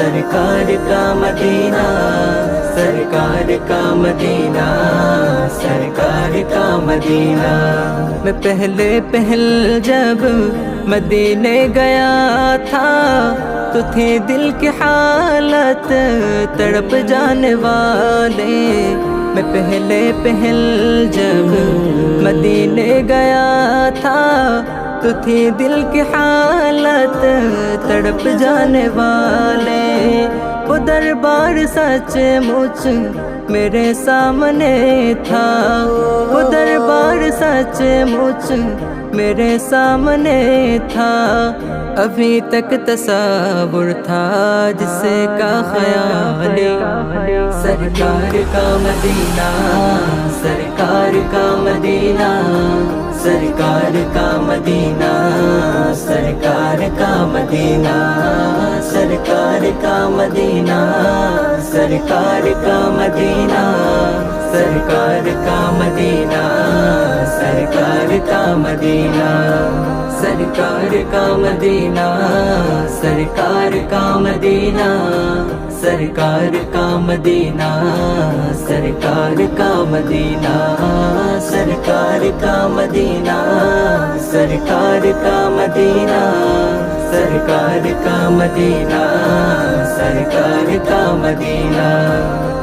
سرکار کا مدینہ، سرکار کا مدینہ، سرکار کا مدینہ۔ میں پہل جب مدینے گیا تھا تو تھی دل کی حالت تڑپ جانے والے۔ میں پہل جب مدینے گیا تھا تو تھی دل کی حالت تڑپ جانے والے۔ وہ دربار سچ مچ میرے سامنے تھا، وہ دربار سچ مچ میرے سامنے تھا۔ ابھی تک تصور تھا جس کا خیال، سرکار کا مدینہ، سرکار کا مدینہ، سرکار کا مدینہ، سرکار کا مدینہ، سرکار کا مدینہ، سرکار کا مدینہ، سرکار کا مدینہ، سرکار کا مدینہ، سرکار کا مدینہ، سرکار کا مدینہ، سرکار کا مدینہ، سرکار کا مدینہ، سرکار کا مدینہ، سرکار کا مدینہ، سرکار کا مدینہ، سرکار کا مدینہ۔